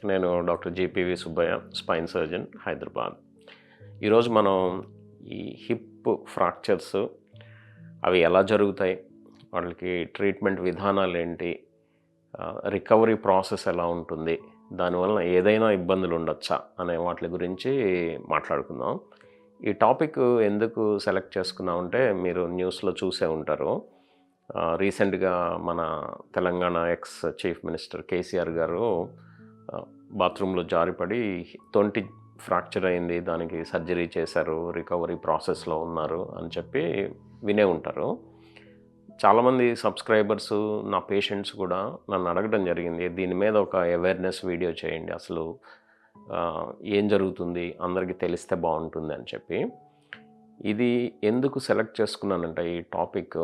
నేను doctor జేపీవి Subbaiah, spine surgeon, Hyderabad. ఈరోజు మనం ఈ హిప్ ఫ్రాక్చర్స్ అవి ఎలా జరుగుతాయి, వాళ్ళకి ట్రీట్మెంట్ విధానాలేంటి, రికవరీ ప్రాసెస్ ఎలా ఉంటుంది, దానివల్ల ఏదైనా ఇబ్బందులు ఉండొచ్చా అనే వాటి గురించి మాట్లాడుకుందాం. ఈ టాపిక్ ఎందుకు సెలెక్ట్ చేసుకున్నామంటే, మీరు న్యూస్లో చూసే ఉంటారు. రీసెంట్గా మన Telangana ex chief minister KCR గారు బాత్రూంలో జారిపడి తొంటి ఫ్రాక్చర్ అయింది, దానికి సర్జరీ చేశారు, రికవరీ ప్రాసెస్లో ఉన్నారు అని చెప్పి వినే ఉంటారు. చాలామంది సబ్స్క్రైబర్స్, నా పేషెంట్స్ కూడా నన్ను అడగడం జరిగింది, దీని మీద ఒక అవేర్నెస్ వీడియో చేయండి, అసలు ఏం జరుగుతుంది అందరికీ తెలిస్తే బాగుంటుంది అని చెప్పి. ఇది ఎందుకు సెలెక్ట్ చేసుకున్నానంటే, ఈ టాపిక్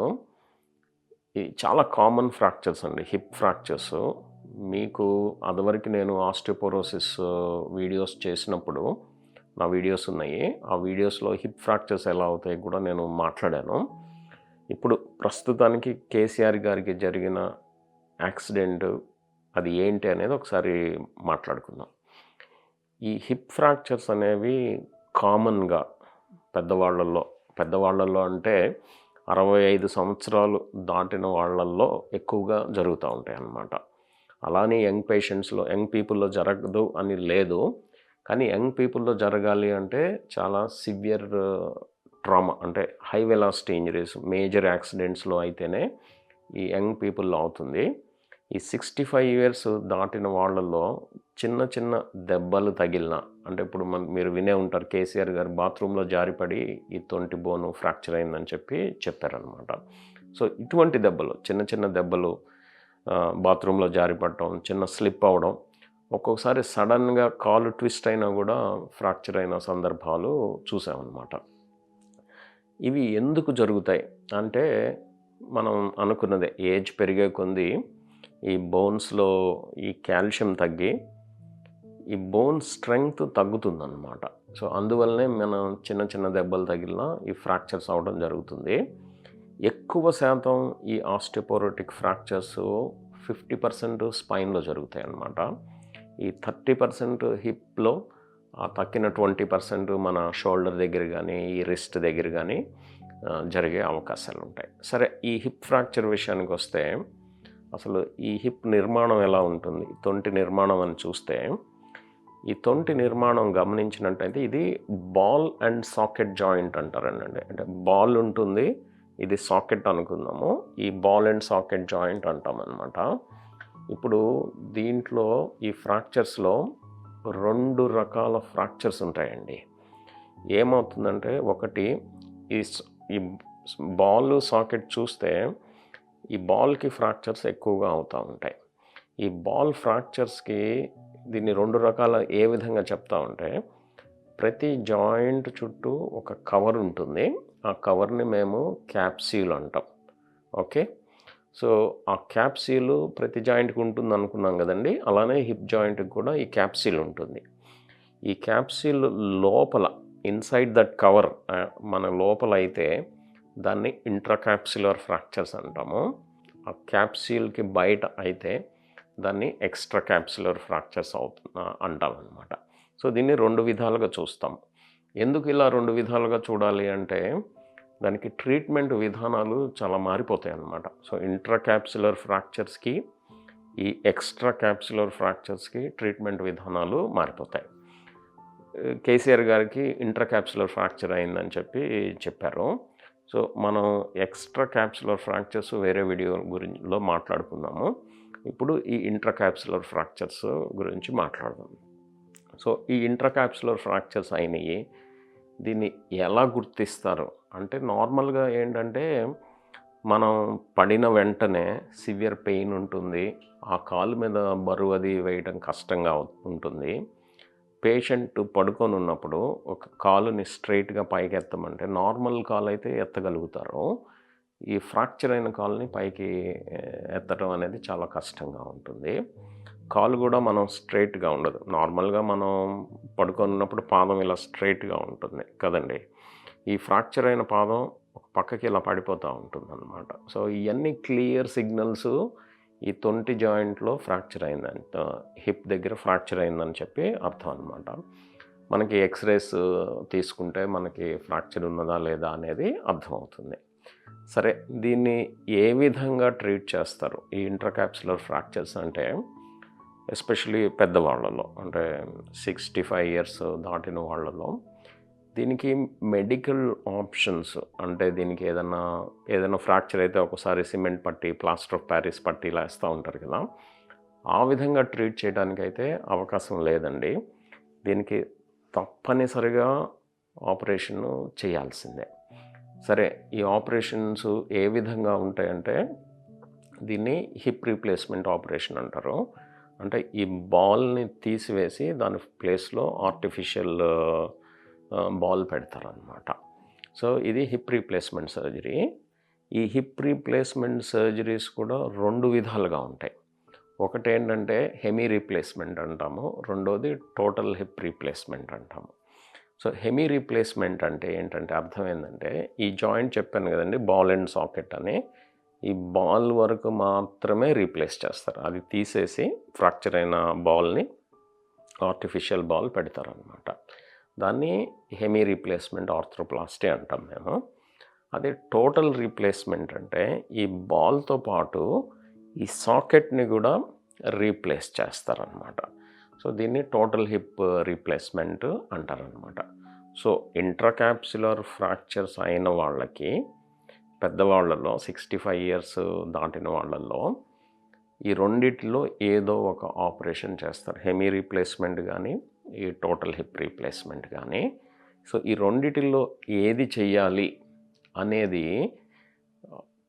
చాలా కామన్ ఫ్రాక్చర్స్ అండి, హిప్ ఫ్రాక్చర్స్. మీకు అదివరకు నేను ఆస్టియోపోరోసిస్ వీడియోస్ చేసినప్పుడు నా వీడియోస్ ఉన్నాయి. ఆ వీడియోస్లో హిప్ ఫ్రాక్చర్స్ ఎలా అవుతాయి కూడా నేను మాట్లాడాను. ఇప్పుడు ప్రస్తుతానికి కేసీఆర్ గారికి జరిగిన యాక్సిడెంట్ అది ఏంటి అనేది ఒకసారి మాట్లాడుకుందాం. ఈ హిప్ ఫ్రాక్చర్స్ అనేవి కామన్గా పెద్దవాళ్ళల్లో అంటే 65 సంవత్సరాలు దాటిన వాళ్ళల్లో ఎక్కువగా జరుగుతూ ఉంటాయి అన్నమాట. అలానే యంగ్ పేషెంట్స్లో, యంగ్ పీపుల్లో జరగదు అని లేదు, కానీ యంగ్ పీపుల్లో జరగాలి అంటే చాలా సివియర్ ట్రామా, అంటే హై వెలాసిటీ ఇంజరీస్, మేజర్ యాక్సిడెంట్స్లో అయితేనే ఈ యంగ్ పీపుల్లో అవుతుంది. ఈ 65 ఇయర్స్ దాటిన వాళ్ళల్లో చిన్న చిన్న దెబ్బలు తగిలిన, అంటే ఇప్పుడు మీరు వినే ఉంటారు, కేసీఆర్ గారు బాత్రూంలో జారిపడి ఈ తొంటి బోను ఫ్రాక్చర్ అయిందని చెప్పారనమాట. సో ఇటువంటి దెబ్బలు, చిన్న చిన్న దెబ్బలు, బాత్రూంలో జారిపడటం, చిన్న స్లిప్ అవ్వడం, ఒక్కొక్కసారి సడన్గా కాలు ట్విస్ట్ అయినా కూడా ఫ్రాక్చర్ అయిన సందర్భాలు చూసామన్నమాట. ఇవి ఎందుకు జరుగుతాయి అంటే, మనం అనుకున్నదే, ఏజ్ పెరిగే కొద్దీ ఈ బోన్స్లో ఈ కాల్షియం తగ్గి ఈ బోన్ స్ట్రెంగ్త్ తగ్గుతుందన్నమాట. సో అందువల్లనే మనం చిన్న చిన్న దెబ్బలు తగిలినా ఈ ఫ్రాక్చర్స్ అవ్వడం జరుగుతుంది. ఎక్కువ శాతం ఈ ఆస్టియోపోరోటిక్ ఫ్రాక్చర్స్ 50% స్పైన్లో జరుగుతాయి అన్నమాట. ఈ 30% హిప్లో, ఆ తక్కిన 20% మన షోల్డర్ దగ్గర కానీ ఈ రిస్ట్ దగ్గర కానీ జరిగే అవకాశాలు ఉంటాయి. సరే, ఈ హిప్ ఫ్రాక్చర్ విషయానికి వస్తే, అసలు ఈ హిప్ నిర్మాణం ఎలా ఉంటుంది, తొంటి నిర్మాణం అని చూస్తే, ఈ తొంటి నిర్మాణం గమనించినట్టయితే ఇది బాల్ అండ్ సాకెట్ జాయింట్ అంటారండి. అంటే బాల్ ఉంటుంది, ఇది సాకెట్ అనుకుందాము, ఈ బాల్ అండ్ సాకెట్ జాయింట్ అంటాం అన్నమాట. ఇప్పుడు దీంట్లో ఈ ఫ్రాక్చర్స్లో 2 రకాల ఫ్రాక్చర్స్ ఉంటాయండి. ఏమవుతుందంటే, ఒకటి ఈ బాల్ సాకెట్ చూస్తే ఈ బాల్కి ఫ్రాక్చర్స్ ఎక్కువగా అవుతూ ఉంటాయి. ఈ బాల్ ఫ్రాక్చర్స్కి దీన్ని 2 రకాల ఏ విధంగా చెప్తా ఉంటే, ప్రతి జాయింట్ చుట్టూ ఒక కవర్ ఉంటుంది, ఆ కవర్ని మేము క్యాప్సూల్ అంటాం. ఓకే, సో ఆ క్యాప్సూల్ ప్రతి జాయింట్కి ఉంటుంది అనుకున్నాం కదండి. అలానే హిప్ జాయింట్కి కూడా ఈ క్యాప్సూల్ ఉంటుంది. ఈ క్యాప్సూల్ లోపల, ఇన్సైడ్ దట్ కవర్, మన లోపల అయితే దాన్ని ఇంట్రాక్యాప్సులర్ ఫ్రాక్చర్స్ అంటాము. ఆ క్యాప్సూల్కి బయట అయితే దాన్ని ఎక్స్ట్రా క్యాప్సులర్ ఫ్రాక్చర్స్ అంటాం అన్నమాట. సో దీన్ని 2 విధాలుగా చూస్తాం. ఎందుకు ఇలా 2 విధాలుగా చూడాలి అంటే, దానికి ట్రీట్మెంట్ విధానాలు చాలా మారిపోతాయి అన్నమాట. సో ఇంట్రాక్యాప్సులర్ ఫ్రాక్చర్స్కి, ఈ ఎక్స్ట్రా క్యాప్సులర్ ఫ్రాక్చర్స్కి ట్రీట్మెంట్ విధానాలు మారిపోతాయి. కేసీఆర్ గారికి ఇంట్రాక్యాప్సులర్ ఫ్రాక్చర్ అయిందని చెప్పారు. సో మనం ఎక్స్ట్రా క్యాప్సులర్ ఫ్రాక్చర్స్ వేరే వీడియో గురించిలో మాట్లాడుకుందాము. ఇప్పుడు ఈ ఇంట్రాక్యాప్సులర్ ఫ్రాక్చర్స్ గురించి మాట్లాడదాం. సో ఈ ఇంట్రాక్యాప్సులర్ ఫ్రాక్చర్స్ అయినాయి, దీన్ని ఎలా గుర్తిస్తారు అంటే, నార్మల్గా ఏంటంటే, మనం పడిన వెంటనే సివియర్ పెయిన్ ఉంటుంది, ఆ కాలు మీద బరువు అది వేయడం కష్టంగా ఉంటుంది. పేషెంట్ పడుకొని ఉన్నప్పుడు ఒక కాలుని స్ట్రైట్గా పైకి ఎత్తమంటే, నార్మల్ కాలు అయితే ఎత్తగలుగుతారు, ఈ ఫ్రాక్చర్ అయిన కాలుని పైకి ఎత్తడం అనేది చాలా కష్టంగా ఉంటుంది. కాలు కూడా మనం స్ట్రైట్గా ఉండదు. నార్మల్గా మనం పడుకొని ఉన్నప్పుడు పాదం ఇలా స్ట్రైట్గా ఉంటుంది కదండి. ఈ ఫ్రాక్చర్ అయిన పాదం ఒక పక్కకి ఇలా పడిపోతూ ఉంటుందన్నమాట. సో ఇవన్నీ క్లియర్ సిగ్నల్స్ ఈ తొంటి జాయింట్లో ఫ్రాక్చర్ అయిందని, హిప్ దగ్గర ఫ్రాక్చర్ అయిందని చెప్పి అర్థం అనమాట. మనకి ఎక్స్రేస్ తీసుకుంటే మనకి ఫ్రాక్చర్ ఉన్నదా లేదా అనేది అర్థమవుతుంది. సరే, దీన్ని ఏ విధంగా ట్రీట్ చేస్తారు ఈ ఇంట్రాకాప్సులర్ ఫ్రాక్చర్స్ అంటే, ఎస్పెషలీ పెద్దవాళ్ళలో, అంటే 65 ఇయర్స్ దాటిన వాళ్ళలో దీనికి మెడికల్ ఆప్షన్స్, అంటే దీనికి ఏదైనా ఫ్రాక్చర్ అయితే ఒకసారి సిమెంట్ పట్టి, ప్లాస్టర్ ఆఫ్ ప్యారిస్ పట్టి ఇలా వేస్తూ ఉంటారు కదా, ఆ విధంగా ట్రీట్ చేయడానికైతే అవకాశం లేదండి. దీనికి తప్పనిసరిగా ఆపరేషన్ చేయాల్సిందే. సరే, ఈ ఆపరేషన్స్ ఏ విధంగా ఉంటాయంటే, దీన్ని హిప్ రీప్లేస్మెంట్ ఆపరేషన్ అంటారు. అంటే ఈ బాల్ని తీసివేసి దాని ప్లేస్లో ఆర్టిఫిషియల్ బాల్ పెడతారనమాట. సో ఇది హిప్ రీప్లేస్మెంట్ సర్జరీ. ఈ హిప్ రీప్లేస్మెంట్ సర్జరీస్ కూడా 2 విధాలుగా ఉంటాయి. ఒకటేంటంటే హెమీ రీప్లేస్మెంట్ అంటాము, రెండోది టోటల్ హిప్ రీప్లేస్మెంట్ అంటాము. సో హెమీ రీప్లేస్మెంట్ అంటే ఏంటంటే, అర్థం ఏంటంటే, ఈ జాయింట్ చెప్పాను కదండి, బాల్ అండ్ సాకెట్ అని, ఈ బాల్ వరకు మాత్రమే రీప్లేస్ చేస్తారు. అది తీసేసి ఫ్రాక్చర్ అయిన బాల్ని ఆర్టిఫిషియల్ బాల్ పెడతారనమాట. దాన్ని హెమీ రీప్లేస్మెంట్ ఆర్థ్రోప్లాస్టీ అంటాం మేము. అదే టోటల్ రీప్లేస్మెంట్ అంటే ఈ బాల్తో పాటు ఈ సాకెట్ని కూడా రీప్లేస్ చేస్తారనమాట. సో దీన్ని టోటల్ హిప్ రీప్లేస్మెంట్ అంటారనమాట. సో ఇంట్రాకాప్సులర్ ఫ్రాక్చర్స్ అయిన వాళ్ళకి, పెద్దవాళ్ళలో 65 ఇయర్స్ దాటిన వాళ్ళల్లో ఈ రెండిట్లో ఏదో ఒక ఆపరేషన్ చేస్తారు. హెమీ రీప్లేస్మెంట్ కానీ, ఈ టోటల్ హిప్ రీప్లేస్మెంట్ కానీ. సో ఈ రెండిటిల్లో ఏది చెయ్యాలి అనేది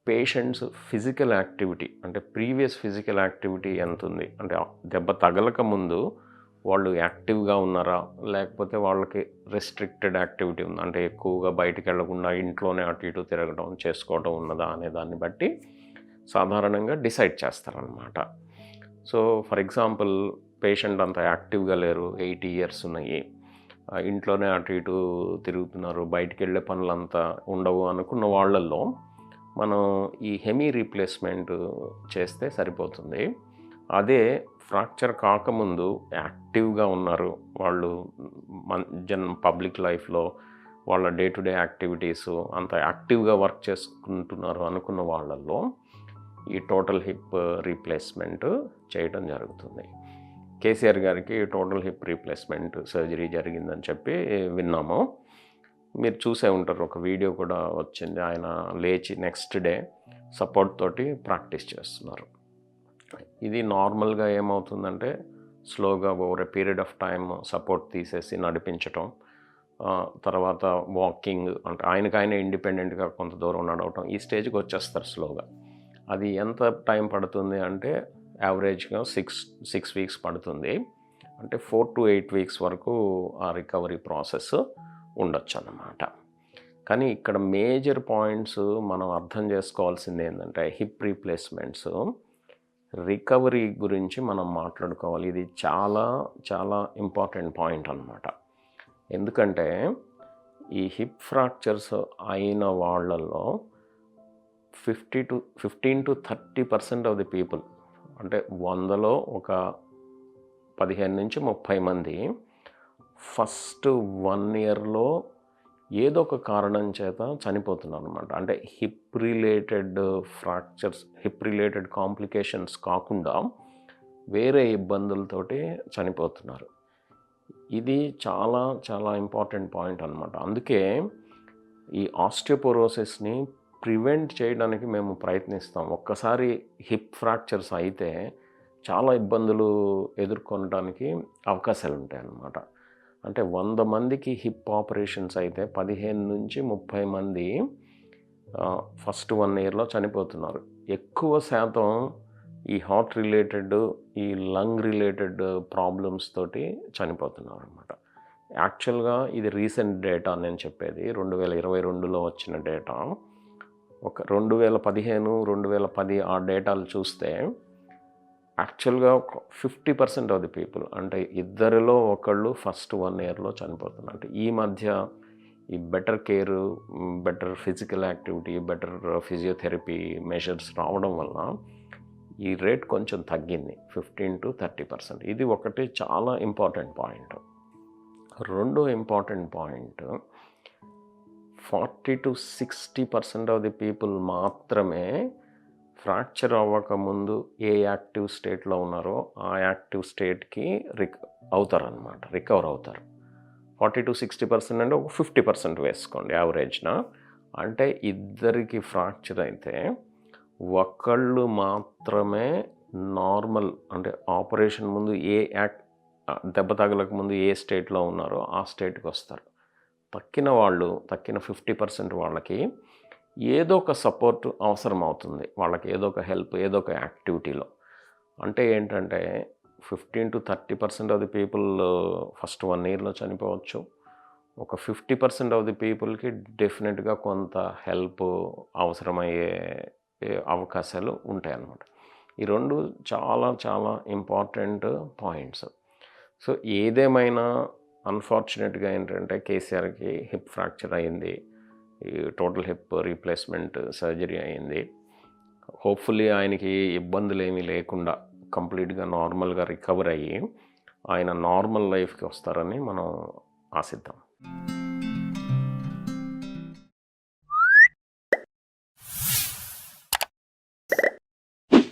పేషెంట్స్ ఫిజికల్ యాక్టివిటీ, అంటే ప్రీవియస్ ఫిజికల్ యాక్టివిటీ ఎంత ఉంది, అంటే దెబ్బ తగలక ముందు వాళ్ళు యాక్టివ్గా ఉన్నారా, లేకపోతే వాళ్ళకి రెస్ట్రిక్టెడ్ యాక్టివిటీ ఉంది, అంటే ఎక్కువగా బయటికి వెళ్లకుండా ఇంట్లోనే అటు ఇటు తిరగడం చేసుకోవడం ఉన్నదా అనే దాన్ని బట్టి సాధారణంగా డిసైడ్ చేస్తారనమాట. సో ఫర్ ఎగ్జాంపుల్, పేషెంట్ అంత యాక్టివ్గా లేరు, 80 ఇయర్స్ ఉన్నాయి, ఇంట్లోనే అటు ఇటు తిరుగుతున్నారు, బయటికి వెళ్ళే పనులంతా ఉండవు అనుకున్న వాళ్ళల్లో మనం ఈ హెమీ రీప్లేస్మెంట్ చేస్తే సరిపోతుంది. అదే ఫ్రాక్చర్ కాకముందు యాక్టివ్గా ఉన్నారు, వాళ్ళు పబ్లిక్ లైఫ్లో వాళ్ళ డే టు డే యాక్టివిటీస్ అంత యాక్టివ్గా వర్క్ చేసుకుంటున్నారు అనుకున్న వాళ్ళల్లో ఈ టోటల్ హిప్ రీప్లేస్మెంట్ చేయడం జరుగుతుంది. కేసీఆర్ గారికి టోటల్ హిప్ రీప్లేస్మెంట్ సర్జరీ జరిగిందని చెప్పి విన్నాము. మీరు చూసే ఉంటారు, ఒక వీడియో కూడా వచ్చింది. ఆయన లేచి నెక్స్ట్ డే సపోర్ట్ తోటి ప్రాక్టీస్ చేస్తున్నారు. ఇది నార్మల్గా ఏమవుతుందంటే, స్లోగా over a period of time support తీసేసి నడిపించటం, తర్వాత వాకింగ్, అంటే ఆయనకైనా ఇండిపెండెంట్గా కొంత దూరం నడవటం, ఈ స్టేజ్కి వచ్చేస్తారు స్లోగా. అది ఎంత టైం పడుతుంది అంటే, యావరేజ్గా 6 వీక్స్ పడుతుంది. అంటే 4 to 8 వీక్స్ వరకు ఆ రికవరీ ప్రాసెస్ ఉండొచ్చు అన్నమాట. కానీ ఇక్కడ మేజర్ పాయింట్స్ మనం అర్థం చేసుకోవాల్సింది ఏంటంటే, హిప్ రీప్లేస్మెంట్స్ రికవరీ గురించి మనం మాట్లాడుకోవాలి. ఇది చాలా చాలా ఇంపార్టెంట్ పాయింట్ అన్నమాట. ఎందుకంటే ఈ హిప్ ఫ్రాక్చర్స్ అయిన వాళ్ళల్లో 15 to 30% ఆఫ్ ది పీపుల్, అంటే 100లో ఒక 15 నుంచి 30 మంది ఫస్ట్ 1 ఇయర్లో ఏదో ఒక కారణం చేత చనిపోతున్నారు అనమాట. అంటే hip related fractures, hip related complications కాకుండా వేరే ఇబ్బందులతోటి చనిపోతున్నారు. ఇది చాలా చాలా ఇంపార్టెంట్ పాయింట్ అనమాట. అందుకే ఈ ఆస్టియోపోరోసిస్ని ప్రివెంట్ చేయడానికి మేము ప్రయత్నిస్తాం. ఒక్కసారి హిప్ ఫ్రాక్చర్స్ అయితే చాలా ఇబ్బందులు ఎదుర్కొనడానికి అవకాశాలు ఉంటాయి అన్నమాట. అంటే 100 మందికి హిప్ ఆపరేషన్స్ అయితే 15 నుంచి 30 మంది ఫస్ట్ 1 ఇయర్లో చనిపోతున్నారు. ఎక్కువ శాతం ఈ హార్ట్ రిలేటెడ్, ఈ లంగ్ రిలేటెడ్ ప్రాబ్లమ్స్ తోటి చనిపోతున్నారు అన్నమాట. యాక్చువల్గా ఇది రీసెంట్ డేటా నేను చెప్పేది, 2022లో వచ్చిన డేటా. ఒక 2015, 2010 ఆ డేటాలు చూస్తే యాక్చువల్గా 50% ఆఫ్ ది పీపుల్, అంటే ఇద్దరిలో ఒకళ్ళు ఫస్ట్ 1 ఇయర్లో చనిపోతున్నారు. అంటే ఈ మధ్య ఈ better care, better physical activity, better physiotherapy measures రావడం వల్ల ఈ రేట్ కొంచెం తగ్గింది 15-30%. ఇది ఒకటి చాలా ఇంపార్టెంట్ పాయింట్. రెండో important point, 40-60% of the people మాత్రమే ఫ్రాక్చర్ అవ్వకముందు ఏ యాక్టివ్ స్టేట్లో ఉన్నారో ఆ యాక్టివ్ స్టేట్కి రికవర్ అవుతారు. 40-60% అంటే ఒక 50% వేసుకోండి యావరేజ్న. అంటే ఇద్దరికి ఫ్రాక్చర్ అయితే ఒకళ్ళు మాత్రమే నార్మల్, అంటే ఆపరేషన్ ముందు దెబ్బ తగలక ముందు ఏ స్టేట్లో ఉన్నారో ఆ స్టేట్కి వస్తారు. తక్కిన 50% వాళ్ళకి ఏదో ఒక సపోర్ట్ అవసరం అవుతుంది. వాళ్ళకి ఏదో ఒక హెల్ప్, ఏదో ఒక యాక్టివిటీలో. అంటే ఏంటంటే 15-30% ఆఫ్ ది పీపుల్ ఫస్ట్ 1 ఇయర్లో చనిపోవచ్చు. ఒక 50% ఆఫ్ ది పీపుల్కి డెఫినెట్గా కొంత హెల్ప్ అవసరమయ్యే అవకాశాలు ఉంటాయి అన్నమాట. ఈ రెండు చాలా చాలా ఇంపార్టెంట్ పాయింట్స్. సో ఏదేమైనా అన్ఫార్చునేట్గా ఏంటంటే కేసీఆర్కి హిప్ ఫ్రాక్చర్ అయింది. ఈ టోటల్ హిప్ రీప్లేస్మెంట్ సర్జరీ అయింది. హోప్ఫుల్లీ ఆయనకి ఇబ్బందులు ఏమీ లేకుండా కంప్లీట్గా నార్మల్గా రికవర్ అయ్యి ఆయన నార్మల్ లైఫ్కి వస్తారని మనం ఆశిద్దాం.